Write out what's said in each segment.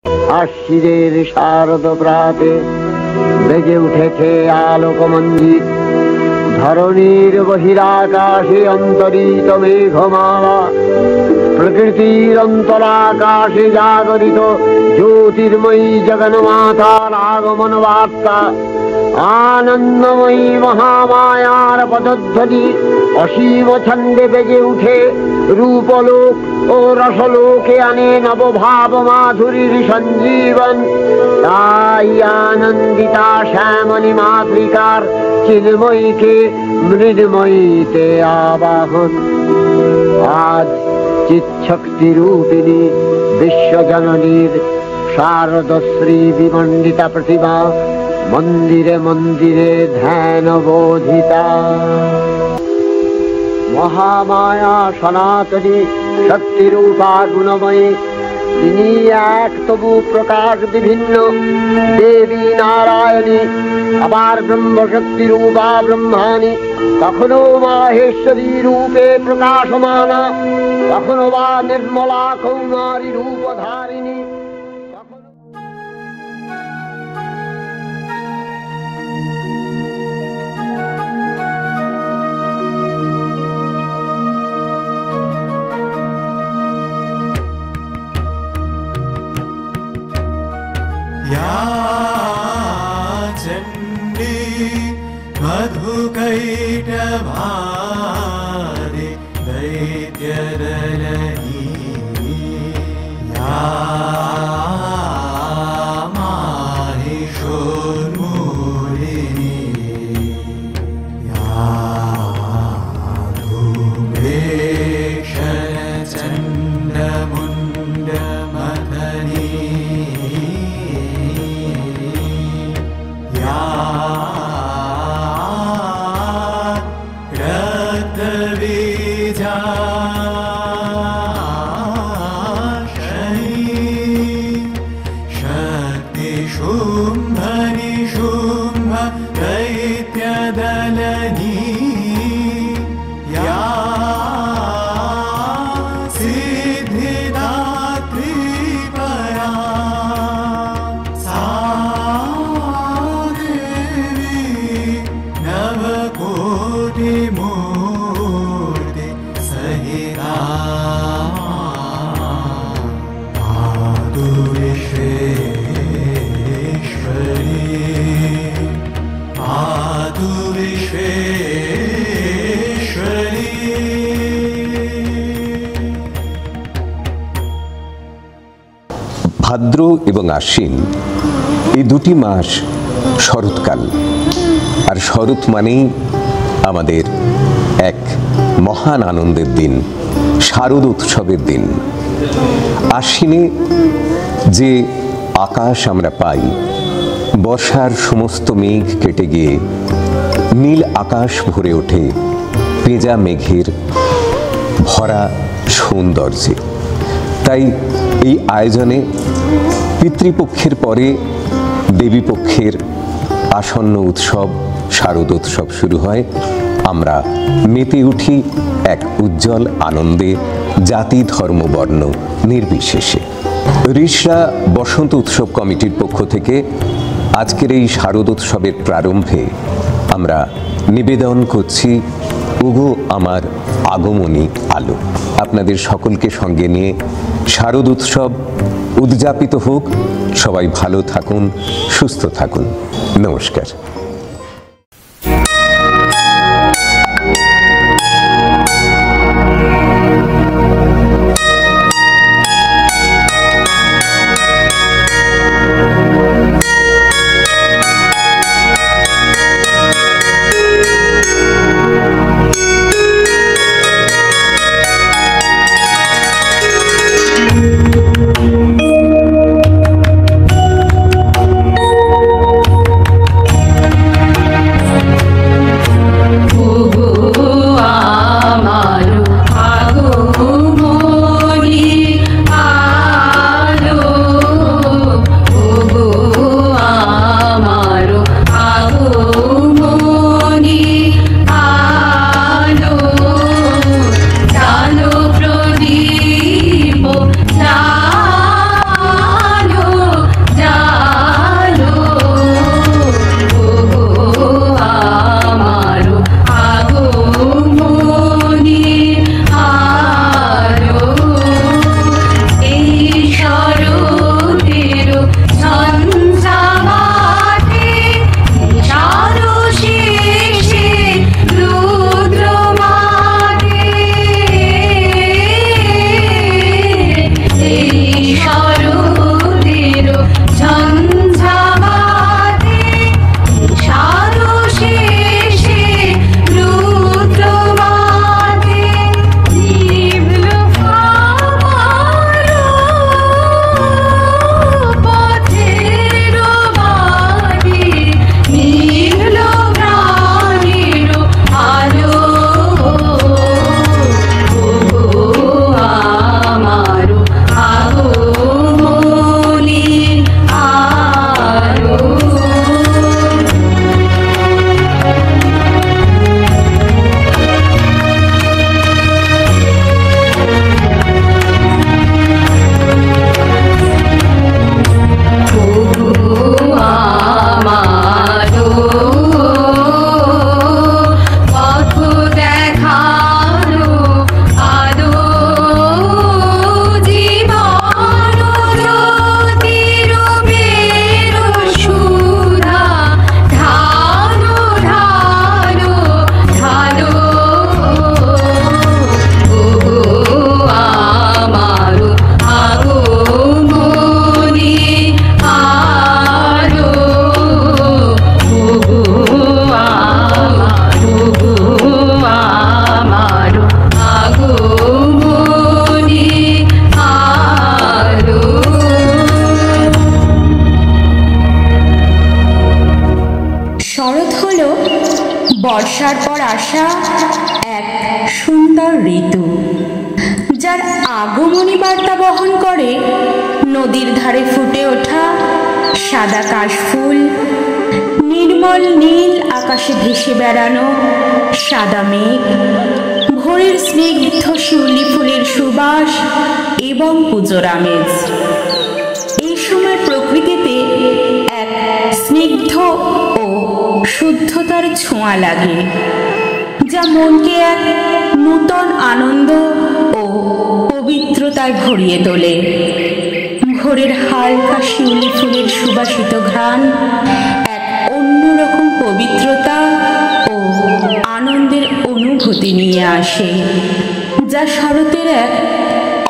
আশ্বিনের শারদ প্রাতে বেজে উঠেছে আলোক মঞ্জিত, ধরণীর বহিরাকাশে অন্তরিত মেঘমালা, প্রকৃতির অন্তরাকাশে জাগরিত জ্যোতির্ময়ী জগন্মাতার আগমন বার্তা। আনন্দময়ী মহামায়ার পদধ্বনি অসীম ছন্দে বেজে উঠে রূপলোক ও রসলোকে আনে নবভাব মাধুরীর সঞ্জীবন। তাই আনন্দিতা শ্যামলী মাতৃকার চিন্ময়ীকে মৃন্ময়ীতে আবাহন। আজ চিৎশক্তি রূপিণী বিশ্বজননীর শারদশ্রী বিমণ্ডিতা প্রতিমা মন্দিরে মন্দিরে ধ্যান বোধিতা। মহামায়া সনাতনী শক্তিরূপা গুণময়ী, তিনি এক তবু প্রকাশ বিভিন্ন। দেবী নারায়ণী, আবার ব্রহ্মশক্তি রূপা ব্রহ্মাণী, কখনো মাহেশ্বরী রূপে প্রকাশমানা, কখনো বা নির্মলা কৌমারী রূপধারিণী। चण्डी मधुकैटभारे दैत्यदलनी, या माहिषोन्मूलिनी, या धूमेक्षणचण्डमुण्डमथनी, ভাদ্র এবং আশ্বিন এই দুটি মাস শরৎকাল, আর শরৎ মানেই আমাদের এক মহান আনন্দের দিন, শারদ উৎসবের দিন। আশ্বিনে যে আকাশ আমরা পাই, বর্ষার সমস্ত মেঘ কেটে গিয়ে নীল আকাশ ভরে ওঠে পেঁজা মেঘের ভরা সৌন্দর্যে। তাই এই আয়োজনে পিতৃপক্ষের পরে দেবীপক্ষের আসন্ন উৎসব শারদোৎসব শুরু হয়। আমরা মেতে উঠি এক উজ্জ্বল আনন্দে, জাতি ধর্ম বর্ণ নির্বিশেষে। ঋষরা বসন্ত উৎসব কমিটির পক্ষ থেকে আজকের এই শারদোৎসবের প্রারম্ভে আমরা নিবেদন করছি ওগো আমার আগমনী আলো। আপনাদের সকলকে সঙ্গে নিয়ে শারদ উৎসব উদযাপিত হোক। সবাই ভালো থাকুন, সুস্থ থাকুন। নমস্কার। শরৎ হল বর্ষার পর আসা এক সুন্দর ঋতু, যার আগমনী বার্তা বহন করে নদীর ধারে ফুটে ওঠা সাদা কাশফুল, নির্মল নীল আকাশে ভেসে বেড়ানো সাদা মেঘ, ভোরের স্নিগ্ধ শিউলি ফুলের সুবাস এবং পুজোর আমেজ। এই সময় প্রকৃতিতে এক স্নিগ্ধ ও শুদ্ধতার ছোঁয়া লাগে, যা মনকে এক নূতন আনন্দ ও পবিত্রতায় ভরিয়ে তোলে। ভোরের হালকা শিউলি ফুলের সুবাসিত ঘ্রাণ এক অন্যরকম পবিত্রতা ও আনন্দের অনুভূতি নিয়ে আসে, যা শরতের এক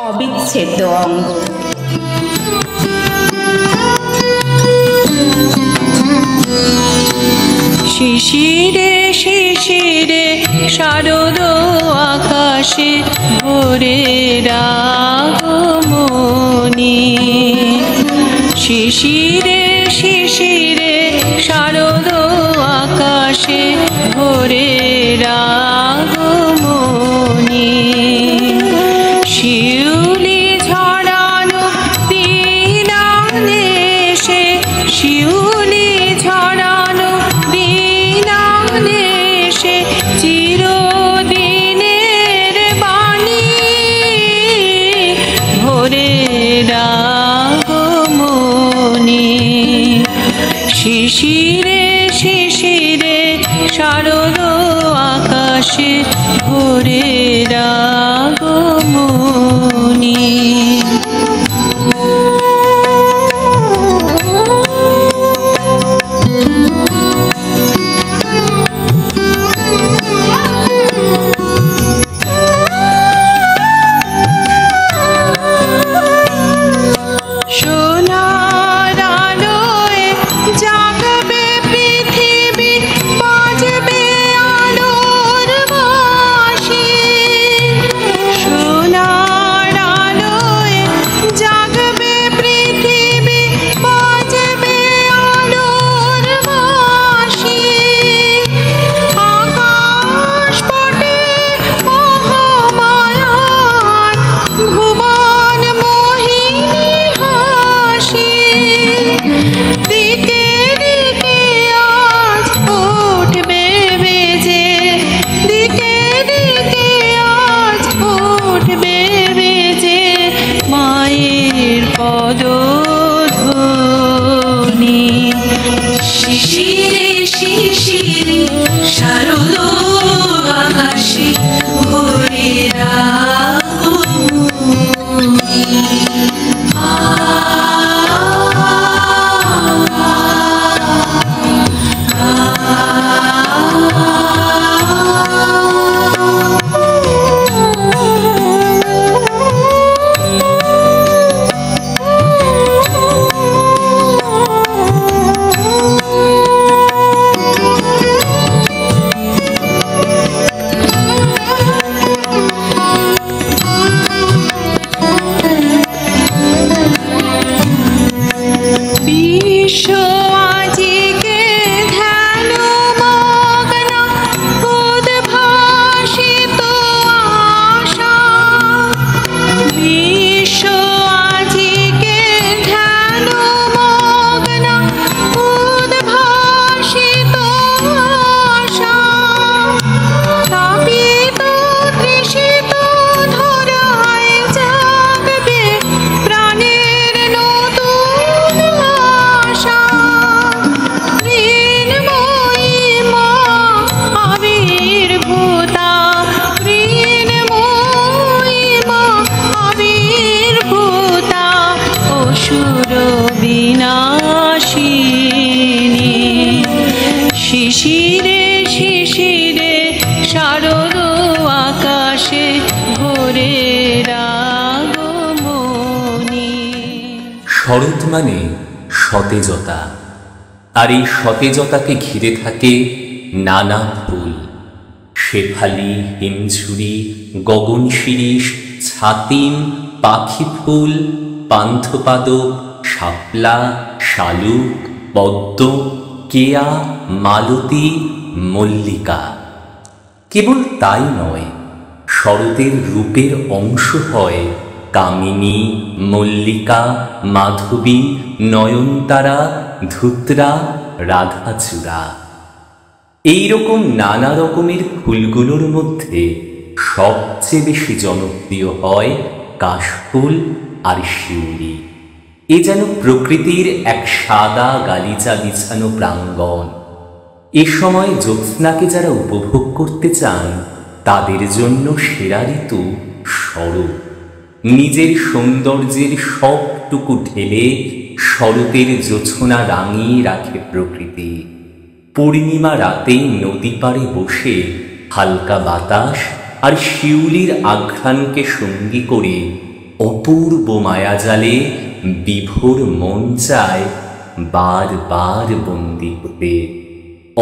অবিচ্ছেদ্য অঙ্গ। শিশিরে শিশিরে শারদ আকাশে ভোরের আগমনী, শিশিরে শিশিরে শারদ আকাশে ভোরের আগমনী, শিউলি ঝরানো দিনানেশে, শিউলি ঝরানো দিনানেশে চিরদিনের বাণী, ভোরের আগমনী, শিশিরে শিশিরে শারদ আকাশে ভোরের আগমনী। শিশিরে শিশিরে শারদ আকাশে ভোরের আগমনী। শরৎ মানে সতেজতা, আর এই সতেজতাকে ঘিরে থাকে নানা ফুল। শেফালি, হিমঝুরি, গগন শিরীষ, ছাতিম, পাখি ফুল, পান্থপাদক, শাপলা, শালুক, পদ্ম কেয়া, মালতী, মল্লিকা। কেবল তাই নয়, শরতের রূপের অংশ হয় কামিনী, মল্লিকা, মাধবী, নয়নতারা, ধূত্রা, রাধাচূড়া। এইরকম নানা রকমের ফুলগুলোর মধ্যে সবচেয়ে বেশি জনপ্রিয় হয় কাশফুল আর শিউলি। এ যেন প্রকৃতির এক সাদা গালিচা বিছানো প্রাঙ্গণ। এ সময় জ্যোৎস্নাকে যারা উপভোগ করতে চান তাদের জন্য সেরা ঋতু শরৎ। নিজের সৌন্দর্যের সবটুকু ঢেলে শরতের জোছনা রাঙিয়ে রাখে প্রকৃতি। পূর্ণিমা রাতে নদী পাড়ে বসে হালকা বাতাস আর শিউলির আঘ্রাণকে সঙ্গী করে অপূর্ব মায়াজালে বিভোর মন চায় বারবার বন্দী হতে।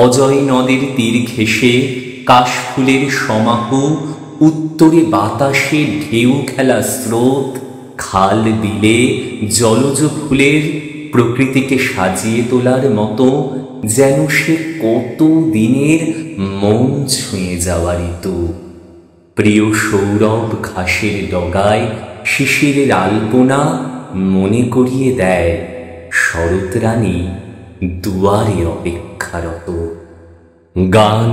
অজয় নদের তীর ঘেঁষে কাশফুলের সমাহ, উত্তরে বাতাসে ঢেউ খেলা স্রোত, খাল বিলে জলজ ফুলের প্রকৃতিকে সাজিয়ে তোলার মতো যেন সে কত দিনের মন ছুঁয়ে যাওয়া ঋতু। প্রিয় সৌরভ ঘাসের ডগায় শিশিরের আলপনা মনে করিয়ে দেয় শরৎ রানী দুয়ারে অপেক্ষারত। গান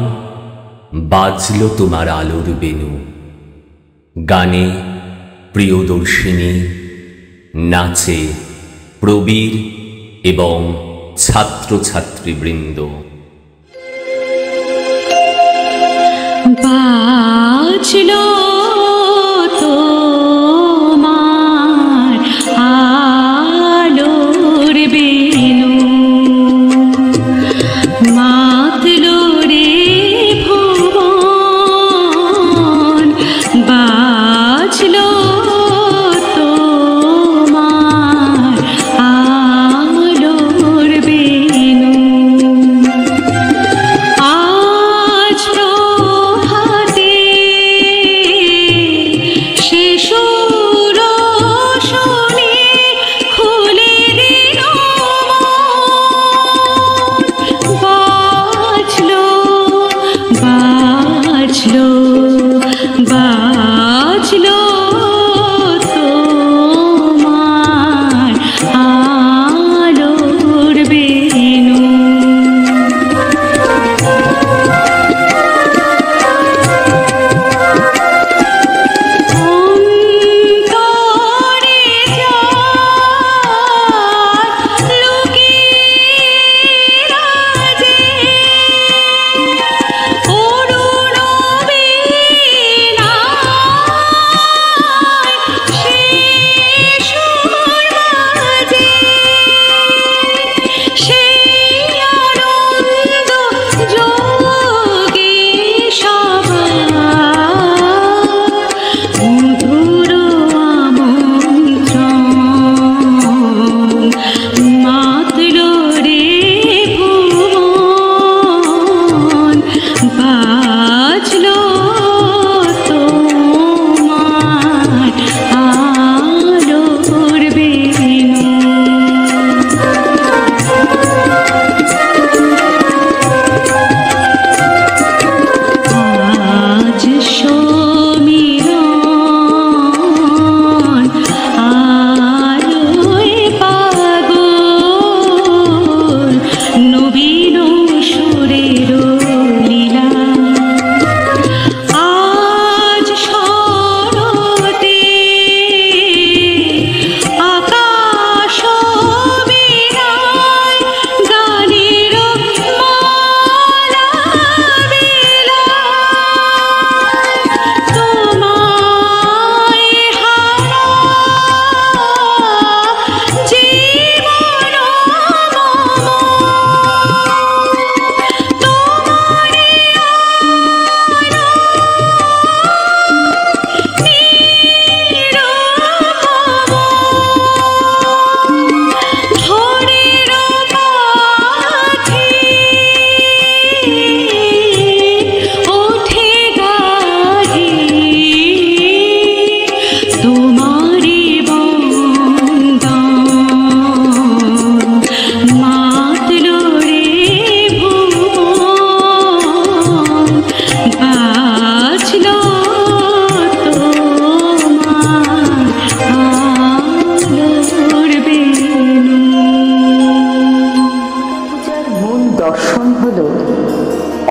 বাজল তোমার আলোর বেণু, গানে প্রিয়দর্শিনী, নাচে প্রবীর এবং ছাত্রছাত্রীবৃন্দ। বাজল তোমার আলোর বেণু, মাতল রে ভুবন, বাজল তোমার আলোর বেণু।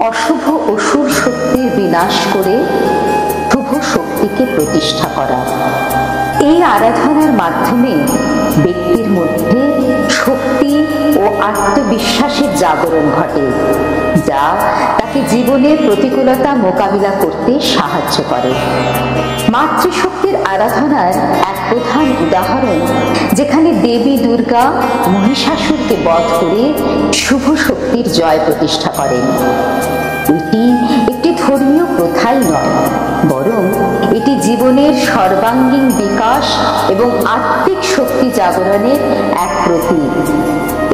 অশুভ অসুর শক্তির বিনাশ করে শুভ শক্তিকে প্রতিষ্ঠা করা। এই আরাধনার মাধ্যমে ব্যক্তির মধ্যে শক্তি ও আত্মবিশ্বাসের জাগরণ ঘটে, যা তাকে জীবনের প্রতিকূলতা মোকাবিলা করতে সাহায্য করে। মাতৃশক্তির আরাধনার এক প্রধান উদাহরণ, যেখানে দেবী দুর্গা মহিষাসুরকে বধ করে শুভ শক্তির জয় প্রতিষ্ঠা করেন। এটি একটি ধর্মীয় প্রথাই নয়, বরং এটি জীবনের সর্বাঙ্গীন বিকাশ এবং আত্মিক শক্তি জাগরণের এক প্রতীক।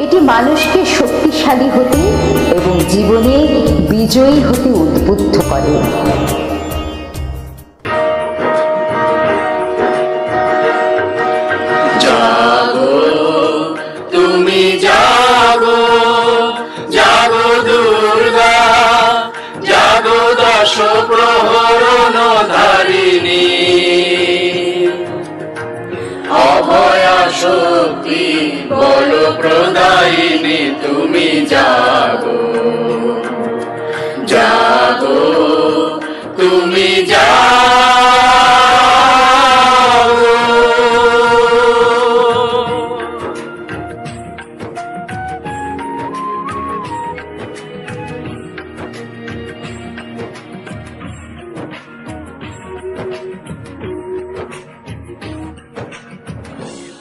এটি মানুষকে শক্তিশালী হতে এবং জীবনে বিজয়ী হতে উদ্বুদ্ধ করে। জাগো তুমি জাগো, জাগো দুর্গা, জাগো দশ প্রহরণ ধারিণী, অভয়া শক্তি বল প্রদায়িনী তুমি জাগো, জাগো তুমি জাগো।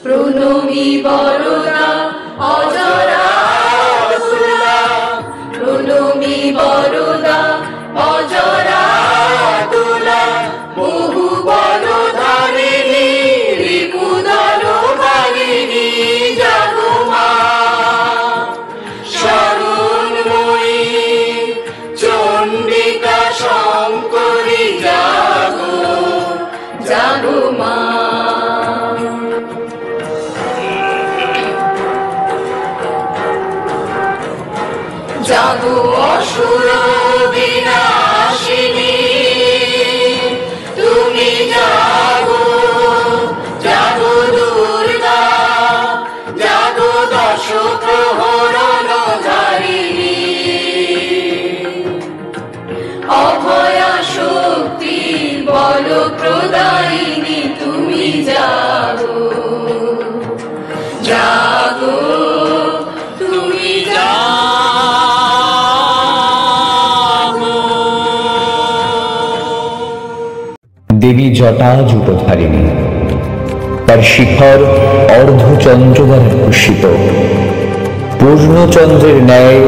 প্রণমী বরদা অজরা তুলা, প্রণমী বরদা অজরা তুলা, বহু বলধারিণী রিপুদল ভারিণী জাগো মা, শরণময়ী চণ্ডিকা শঙ্করী জাগো, জাগো মা। জাগো অসুর বিনাশিনী তুমি জাগো, জাগো দুর্গা, জাগো দশ প্রহরণ ধারিণী, অভয়া শক্তি বল প্রদায়িনী তুমি জাগো, জাগো তুমি জাগো। দেবী জটাজুটধারিণী, তার শিখর অর্ধচন্দ্র দ্বারা ভূষিত, পূর্ণচন্দ্রের ন্যায়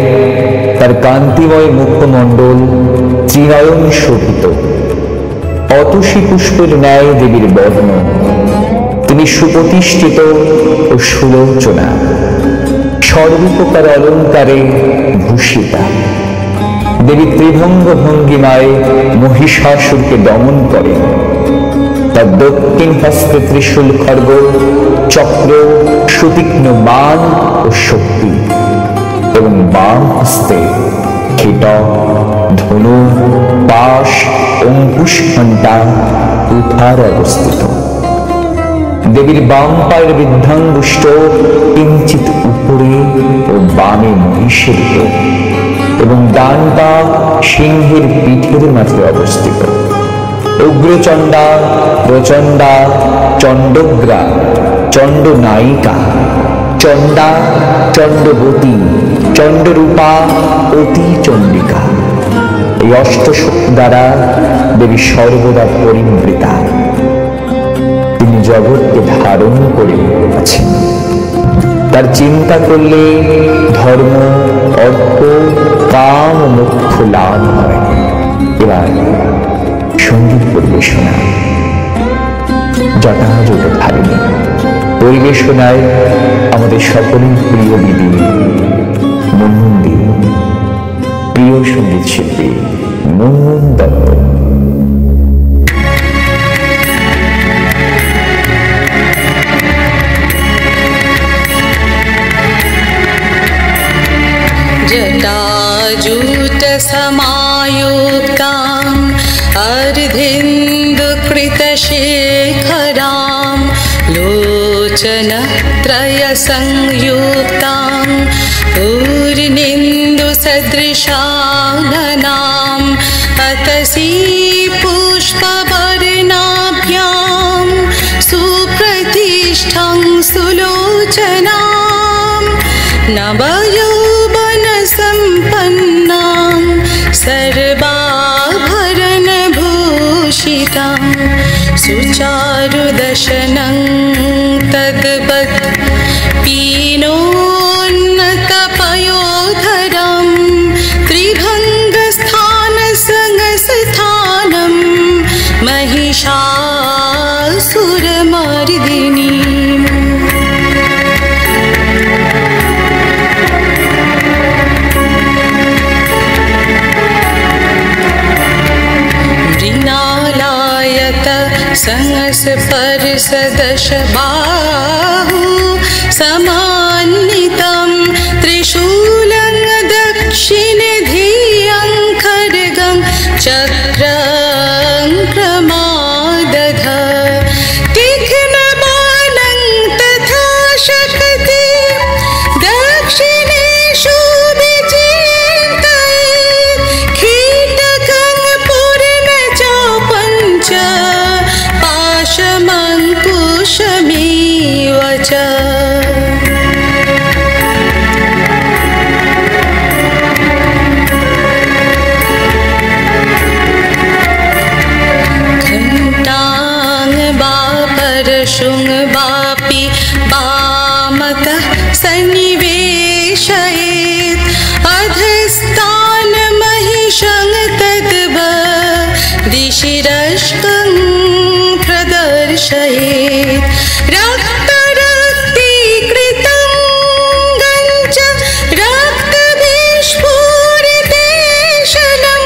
তার কান্তিময় মুখমণ্ডল ত্রিনয়ন শোভিত, অতসী পুষ্পের ন্যায় দেবীর বর্ণ, তিনি সুপ্রতিষ্ঠিত ও সুলোচনা, সর্বপ্রকার অলঙ্কারে ভূষিতা। দেবী ত্রিভঙ্গ ভঙ্গিমায় মহিষাসুরকে দমন করেন। তার দক্ষিণ হস্তে ত্রিশূল খড়গ, চক্র, সুতীক্ষ্ণ বাণ ও শক্তি, এবং বাম হস্তে কীটক, ধনু, পাশ, অঙ্কুশ ঘণ্টা উদ্ধার অবস্থিত। দেবীর বাম পায়ের বৃদ্ধাঙ্গুষ্ঠ কিঞ্চিত উপরে ও বামে মহিষের উপর, এবং ডান পা সিংহের পিঠের মাঝে অবস্থিত। উগ্রচণ্ডা, প্রচণ্ডা, চণ্ডগ্রা, চণ্ডনায়িকা, চণ্ডা, চণ্ডবতী, চণ্ডরূপা, অতি চণ্ডিকা, এই অষ্টশক্তি দ্বারা দেবী সর্বদা পরিবৃতা। তিনি জগৎকে ধারণ করে আছেন। তার চিন্তা করলে ধর্ম, অর্থ, কাম ও মোক্ষ লাভ হয়। এবার সঙ্গীত পরিবেশনা। জটাজুটধারিণী পরিবেশনায় আমাদের সকলের প্রিয় দিদি মুনমুন, প্রিয় সঙ্গীত শিল্পী মুনমুন দত্ত। जटाजूट समायुक्तां अर्धेन्दुकृतशेखरां लोचनत्रयसंयुक्तां पूर्णेन्दुसदृशां वर्षाननाम् अतसी पुष्पवर्णाभ्यां सुप्रतिष्ठां सुलोचनां नवयौवनसम्पन्नां सर्वाभरणभूषितां सुचारुदशनं तद्वत् पीनोन्नतपयोधरं त्रिभङ्गस्थानसंस्थानं महिषासुरमर्दिनीम् मृणालायत संस्पर्शदशबाहु समान्वितं त्रिशूलं दक्षिणे धियं खड्गं चक्रं क्रमादध तीक्ष्णबाणं तथा शक्ति दक्षिणेषु विचिन्तयेत् कीटकं पूर्णचापं च पाशमङ्कुशमेव च शुंगापि वामतः सन्निवेशयेत् अधस्तानमहिषं तद्वदिशिरश्कं प्रदर्शयेत् रक्तरक्तीकृतं गञ्च रक्तविस्फुरितेशलं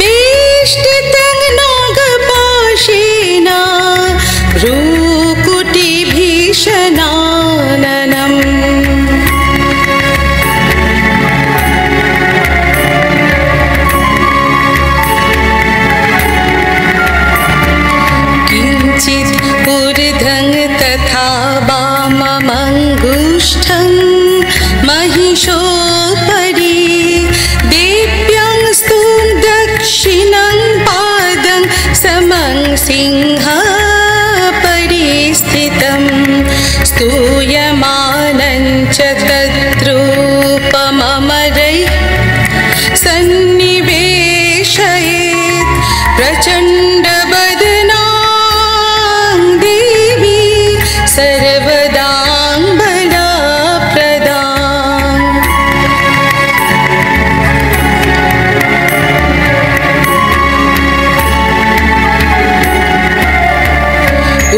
वेष्टितं नागपाशेन भ्रूकुटिभीषणाननम् किञ्चित् ऊर्ध्वं तथा वाममङ्गुष्ठं महिषोपरि देव्यां स्तुं दक्षिणं पादं समं सिंह परिस्थितं स्तूयमानं च तद्रूपममरैः सन्निवेशयेत् प्रचण्डवदनां देवी सर्वदां बलप्रदाम्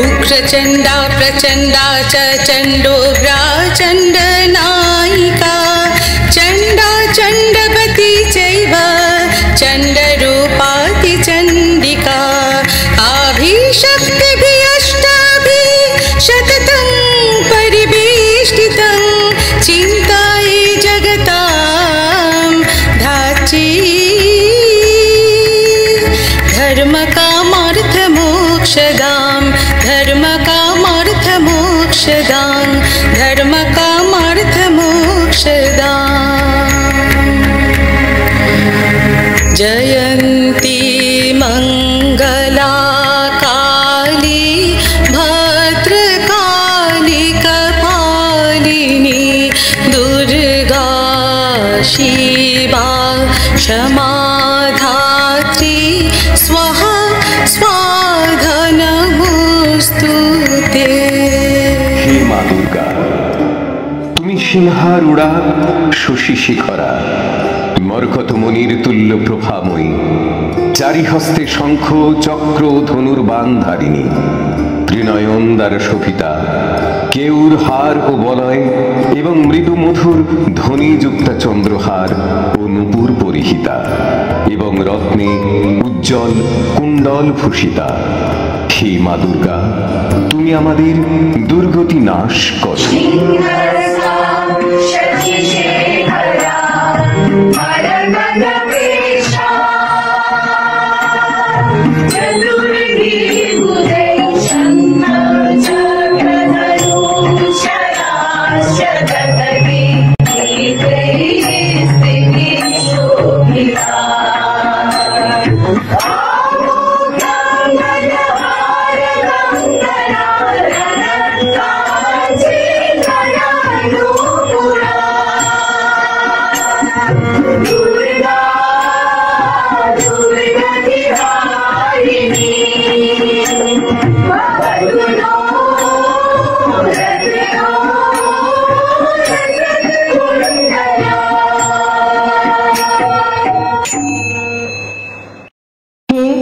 उग्रचण्डा प्रचण्डा च चण्डोग्रा चण्डनायिका चण्डा चण्डवती चैव चण्डरूपातिचण्डिका आभिशक्तिभिः अष्टाभिः शततं परिवेष्टितं चिन्तायै जगतां धात्री धर्मकामार्थमोक्षदां धर्मकामार्थमोक्षदां धर्मकामार्थमोक्षदां जयन्ती मङ्गला काली भद्रकाली कपालिनी दुर्गा शिवा क्षमा धात्री स्वाहा स्वाधा नमोस्तुते। হে মা দুর্গা, তুমি সিংহারূঢ়া শশী শিখরা, মরকত মনির তুল্য প্রভাময়ী, চারিহস্তে শঙ্খ চক্র ধনুর্বাণ ধারিণী, ত্রিনয়ন দ্বারা শোভিতা, কেউর হার ও বলয় এবং মৃদু মধুর ধ্বনিযুক্তা চন্দ্রহার ও নূপুর পরিহিতা এবং রত্নে উজ্জ্বল কুণ্ডল ভূষিতা। হে মা দুর্গা, তুমি আমাদের দুর্গতি নাশ করো। Shut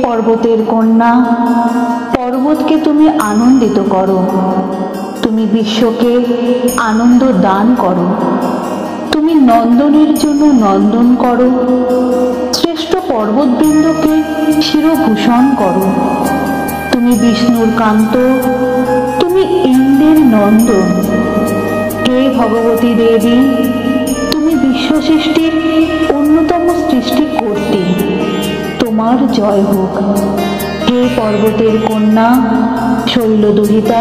পর্বতের কন্যা, পর্বতকে তুমি আনন্দিত করো, তুমি বিশ্বকে আনন্দ দান করো, তুমি নন্দনের জন্য নন্দন করো, শ্রেষ্ঠ পর্বতবৃন্দকে শিরভূষণ করো, তুমি বিষ্ণুর কান্ত, তুমি ইন্দ্রের নন্দন। হে ভগবতী দেবী, তুমি বিশ্ব সৃষ্টির অন্যতম সৃষ্টিকর্ত্রী, তোমার জয় হোক। হে পর্বতের কন্যা, শৈলদুহিতা,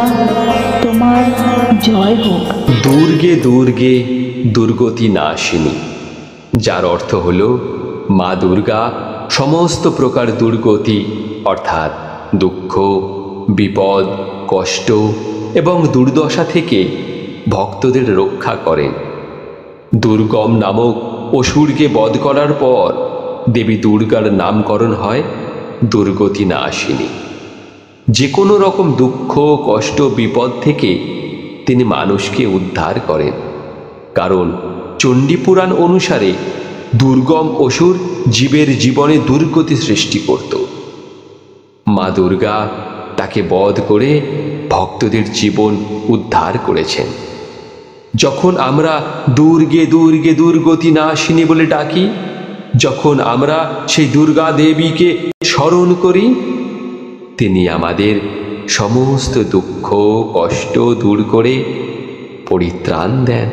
তোমার জয় হোক। দুর্গে দুর্গে দুর্গতি নাশিনী, যার অর্থ হল মা দুর্গা সমস্ত প্রকার দুর্গতি অর্থাৎ দুঃখ, বিপদ, কষ্ট এবং দুর্দশা থেকে ভক্তদের রক্ষা করেন। দুর্গম নামক অসুরকে বধ করার পর দেবী দুর্গার নামকরণ হয় দুর্গতি নাশিনী। যে কোনো রকম দুঃখ, কষ্ট, বিপদ থেকে তিনি মানুষকে উদ্ধার করেন, কারণ চণ্ডীপুরাণ অনুসারে দুর্গম অসুর জীবের জীবনে দুর্গতি সৃষ্টি করত। মা দুর্গা তাকে বধ করে ভক্তদের জীবন উদ্ধার করেছেন। যখন আমরা দুর্গে দুর্গে দুর্গতি নাশিনী বলে ডাকি, যখন আমরা সেই দুর্গা দেবীকে স্মরণ করি, তিনি আমাদের সমস্ত দুঃখ কষ্ট দূর করে পরিত্রাণ দেন।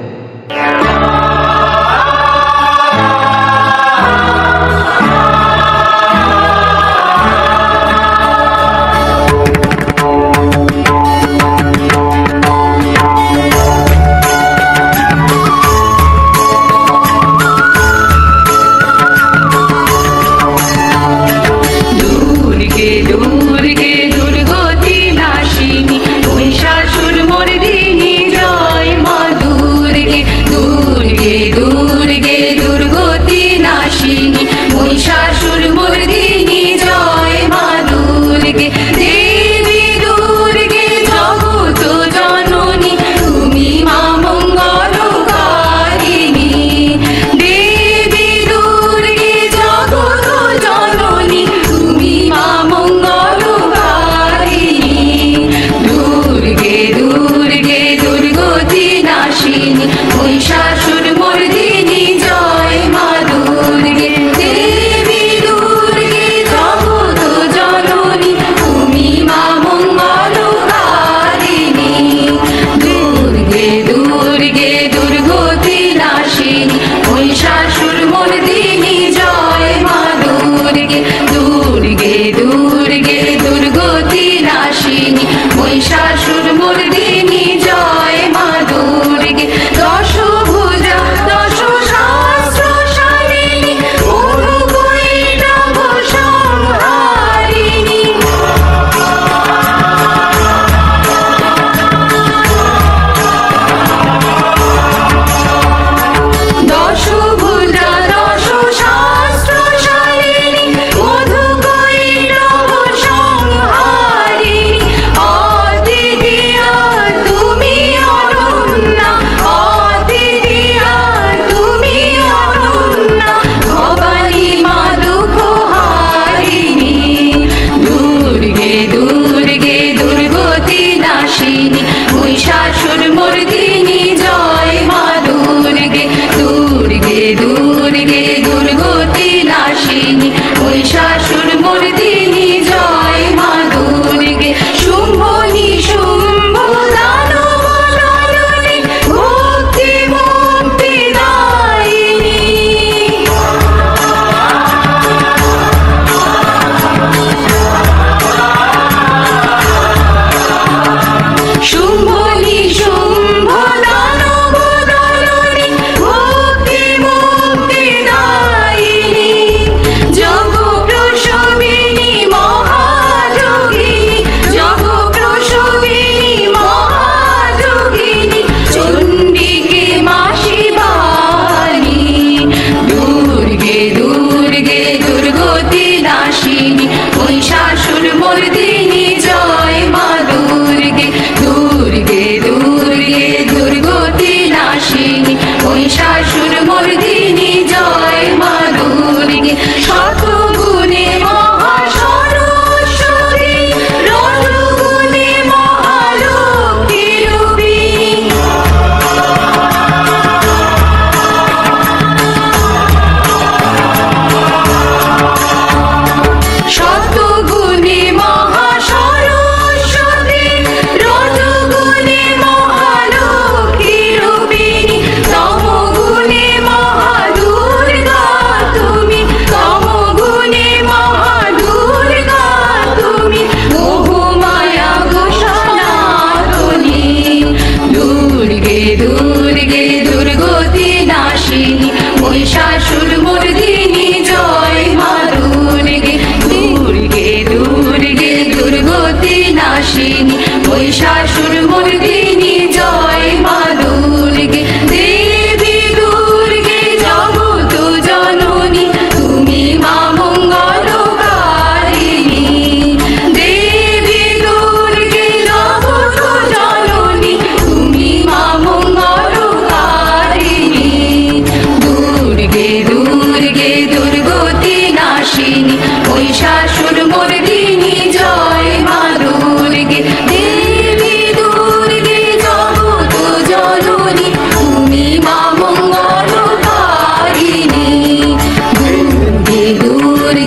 মহিষাসুরমর্দিনী জয় মা দুর্গে শত গুণে মহাসর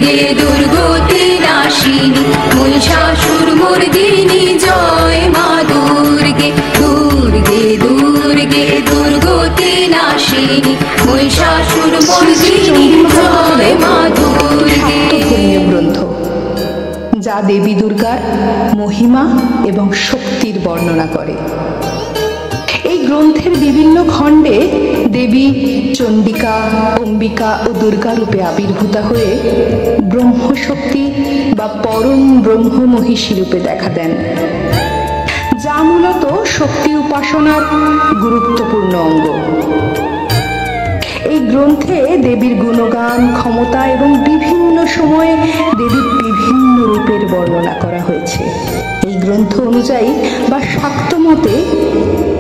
দুর্গে দুর্গতি নাশিনী মহিষাসুর মর্দিনী জয় মা দুর্গে দুর্গে দুর্গে দুর্গতি নাশিনী মহিষাসুর মর্দিনী জয় মা দুর্গে। ধর্মীয় গ্রন্থ যা দেবী দুর্গার মহিমা এবং শক্তির বর্ণনা করে। এই গ্রন্থের বিভিন্ন খণ্ডে দেবী চণ্ডিকা, অম্বিকা ও দুর্গা রূপে আবির্ভূতা হয়ে ব্রহ্মশক্তি বা পরম ব্রহ্ম মহিষী রূপে দেখা দেন, যা মূলত শক্তি উপাসনার গুরুত্বপূর্ণ অঙ্গ। এই গ্রন্থে দেবীর গুণগান, ক্ষমতা এবং বিভিন্ন সময়ে দেবীর বিভিন্ন রূপের বর্ণনা করা হয়েছে। এই গ্রন্থ অনুযায়ী বা শাক্ত মতে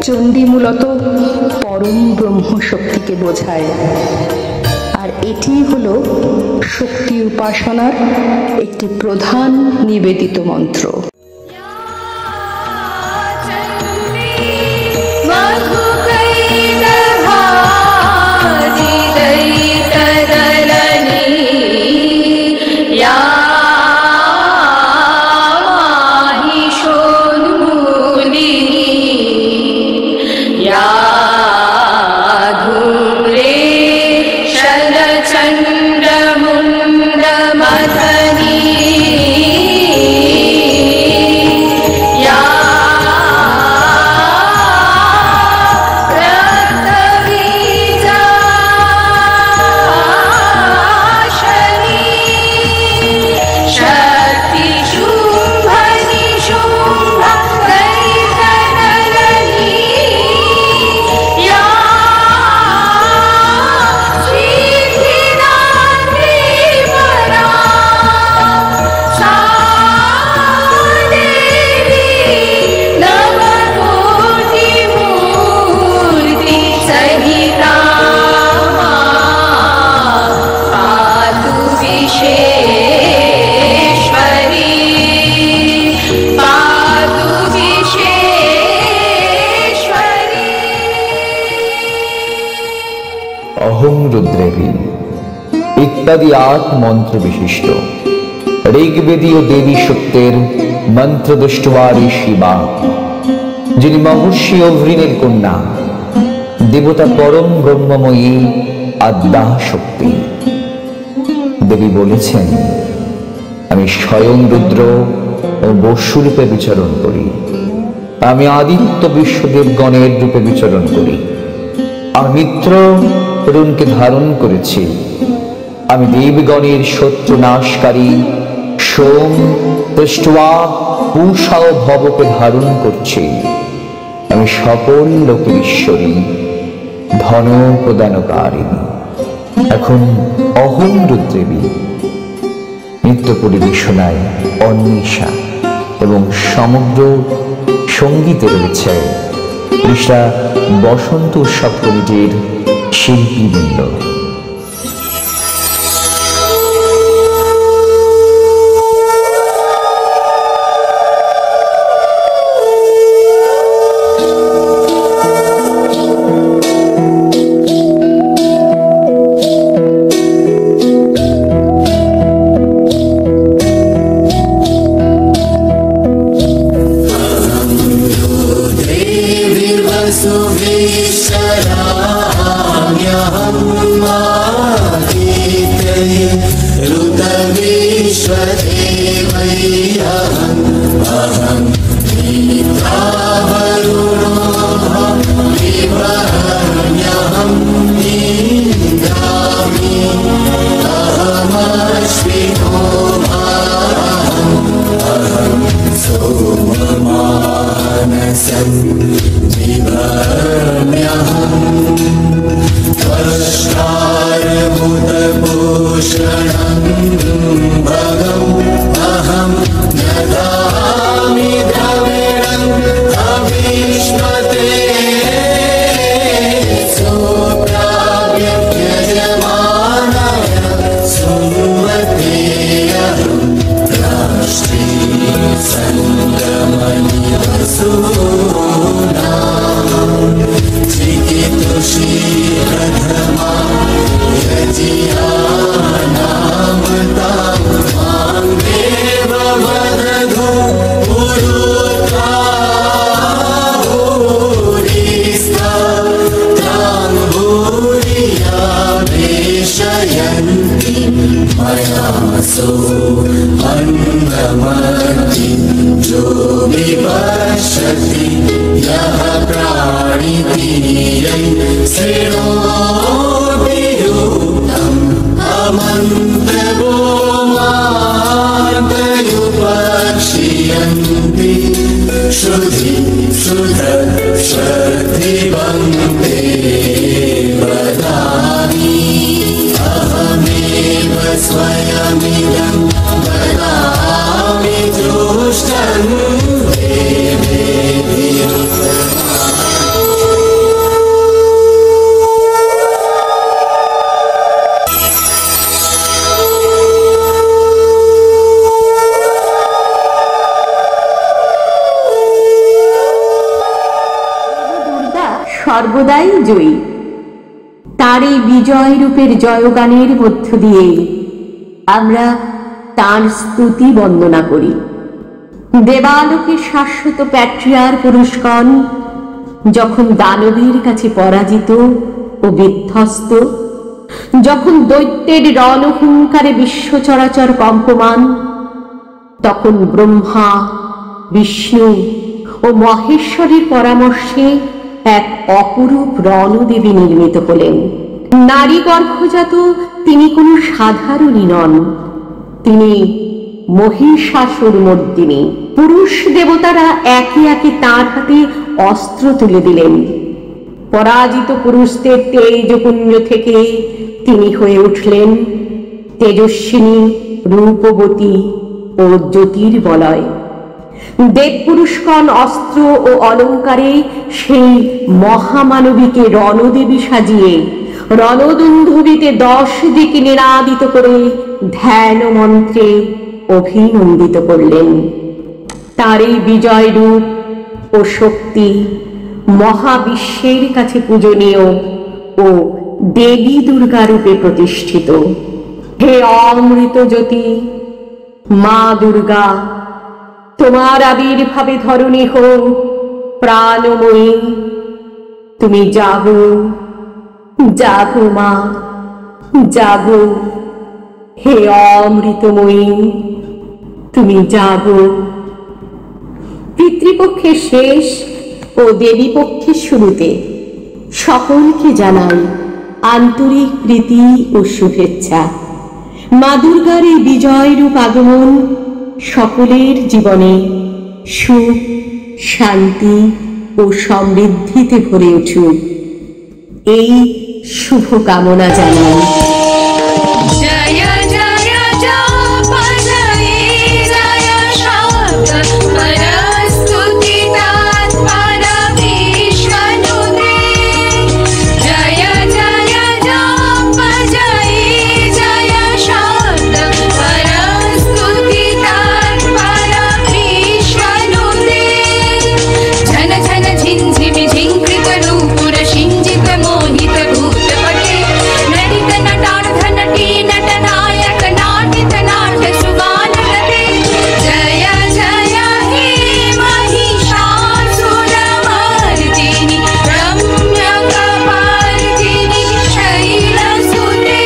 চণ্ডী মূলত পরম ব্রহ্ম শক্তিকে বোঝায়, আর এটি হলো শক্তি উপাসনার একটি প্রধান নিবেদিত মন্ত্র। অহং রুদ্রেবী ইত্যাদি ৮ মন্ত্র বিশিষ্ট ঋগ্বেদীয় দেবী সত্যের মন্ত্রদৃষ্টবারী শিবা, যিনি মহর্ষি অভৃণের কন্যা, দেবতা পরম ব্রহ্মময়ী আদ্যা শক্তি। দেবী বলেছেন, আমি স্বয়ং রুদ্র ও বসু রূপে বিচরণ করি, আমি আদিত্য বিশ্বদেবগণের রূপে বিচরণ করি, আমি মিত্র তরুণকে ধারণ করেছি, আমি দেবগণের শত্রু নাশকারী সোম দৃষ্ট্বা পূষা ও ভবকে ধারণ করছি, আমি সকল লোকের ঈশ্বরী ধন প্রদানকারিণী। এখন অহং রুদ্রেবী নৃত্য পরিবেশনায় অন্বেষা এবং সমগ্র সঙ্গীতে রয়েছে উড়িষ্যা বসন্ত উৎসব কমিটির শিল্পীবৃন্দ। भगं ददामि द्रविणं अन्नमति जो विपश्यति यः प्राणितीर्यं शृणोति युक्तम् अमन्त्रवो मान्तयुपक्ष्यन्ति श्रुति श्रुत श्रद्धिवन्ते वदामि अहमेव स्वयमिदं वदामि जुष्टं देवेभ्यो সর্বদাই জয়ী। তার এই বিজয় রূপের জয়গানের মধ্য দিয়ে আমরা তার স্তুতি বন্দনা করি। দেবালোকের শাশ্বত প্যাট্রিয়ার পুরুষগণ যখন দানবীর কাছে পরাজিত ও বিধ্বস্ত, যখন দৈত্যের রণহুঙ্কারে বিশ্ব চরাচর কম্পমান, তখন ব্রহ্মা, বিষ্ণু ও মহেশ্বরের পরামর্শে এক অপরূপ রণদেবী নির্মিত হলেন। নারী গর্ভজাত তিনি কোনো সাধারণই নন, তিনি মহিষাসুরমর্দিনী। পুরুষ দেবতারা একে একে তাঁর হাতে অস্ত্র তুলে দিলেন। পরাজিত পুরুষদের তেজপুঞ্জ থেকে তিনি হয়ে উঠলেন তেজস্বিনী, রূপবতী ও জ্যোতির্বলয়। দেবপুরুষগণ অস্ত্র ও অলঙ্কারে সেই মহামানবীকে রণদেবী সাজিয়ে রণদুন্ধুবিতে 10 দিকে নিনাদিত করে ধ্যান মন্ত্রে অভিনন্দিত করলেন। তার এই বিজয় রূপ ও শক্তি মহাবিশ্বের কাছে পূজনীয় ও দেবী দুর্গা রূপে প্রতিষ্ঠিত। হে অমৃত জ্যোতি মা দুর্গা, তোমার আবির্ভাবে ধরণী হোক প্রাণময়ী। তুমি জাগো, জাগো মা, জাগো। হে অমৃতময়ী, তুমি জাগো। পিতৃপক্ষের শেষ ও দেবী পক্ষের শুরুতে সকলকে জানাই আন্তরিক প্রীতি ও শুভেচ্ছা। মা দুর্গার এই বিজয় রূপ আগমন সকলের জীবনে সুখ, শান্তি ও সমৃদ্ধিতে ভরে উঠুক, এই শুভ কামনা জানাই। জয় জয় জয় জয় শব্দ পরস্তুতি তৎপর বিশ্বনুতে। জয় জয় জয় জয় শব্দ পরস্তুতি তৎপর বিশ্বনুতে। ঝন ঝন ঝিঞ্ঝিমি ঝিঙ্কৃত নূপুর সিঞ্জিত মোহিত ভূতপটে। নটিত নটার্ধনটি নটনায়ক নাটিত নাট সুগানলতে। জয় জয় হে महिषासुरमर्दिनि रम्यकपर्दिनि शैलसुते।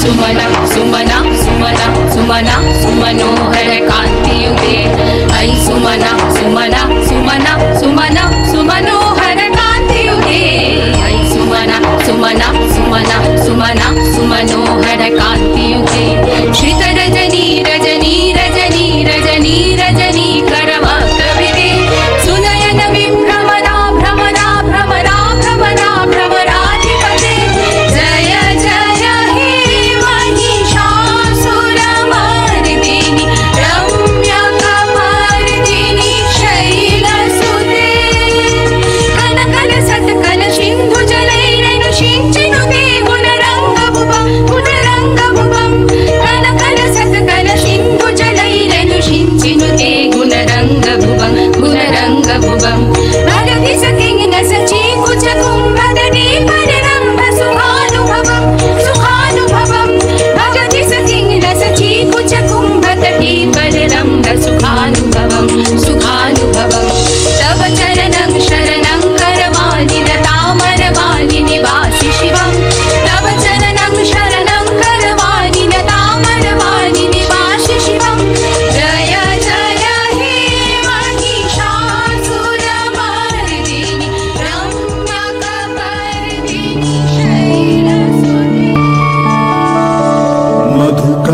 सुमना सुमना सुमना सुमना सुमनोहर कांतियुते। ऐ सुमना सुमना सुमना सुमना सुमनोहर कांतियुते। ऐ सुमना सुमना सुमना सुमना सुमनोहर कांतियुते। श्रित रजनी रजनी रजनी रजनी रजनी करवक्त्रभिते। सुनयन विभ्रमरा भ्रमरा भ्रमरा भ्रमरा भ्रमराधिपते। जय जय हे महिषासुरमर्दिनि रम्यकपर्दिनि शैलसुते। कन कन सत्कल सिन्धु जलैरनुषिञ्चिनुते गुणरङ्गभुव गुणरङ्ग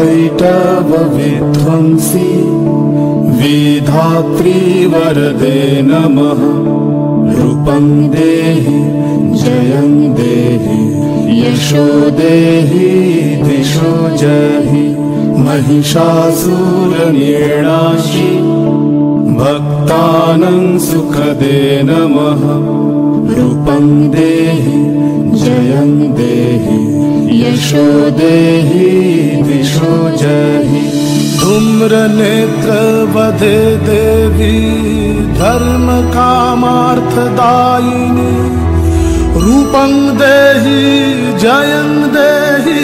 कैटव विध्वंसी विधात्री वरदे नमः। रूपं देहि जयं देहि यशो देहि दिशो जहि। महिषासुरनिर्णाशि भक्तानां सुखदे नमः। रूपं देहि जयं देहि यशो देहि दिशो जहि। धूम्रनेत्र वधे देवी धर्म कामार्थदायिनी। रूपं देहि जयं देहि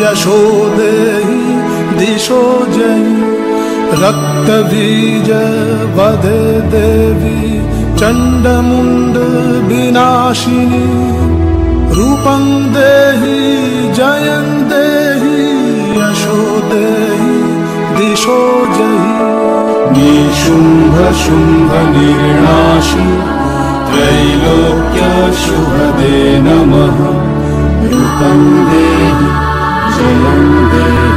यशो देहि दिशो जहि। रक्तबीज वधे देवी चण्डमुण्ड विनाशिनी। रूपं देहि जयं देहि यशो देहि दिशो जहि। निशुम्भ शुम्भ निर्णाशि त्रैलोक्य शुभदे नमः। रूपं देहि जयं देहि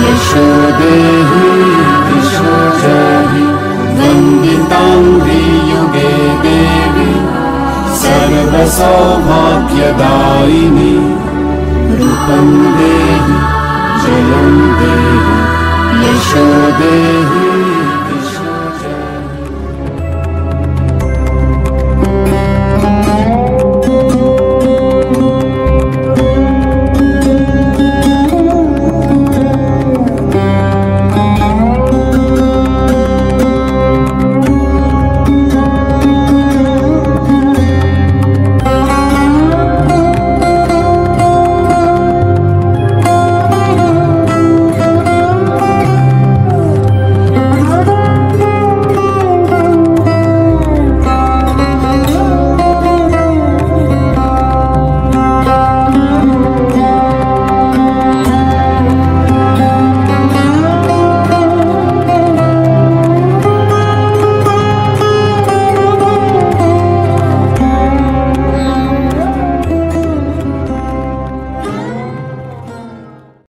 यशो देहि दिशो जहि। वन्दितां वियुगे देवी सर्वसौभाग्यदायिनी। रूपं देहि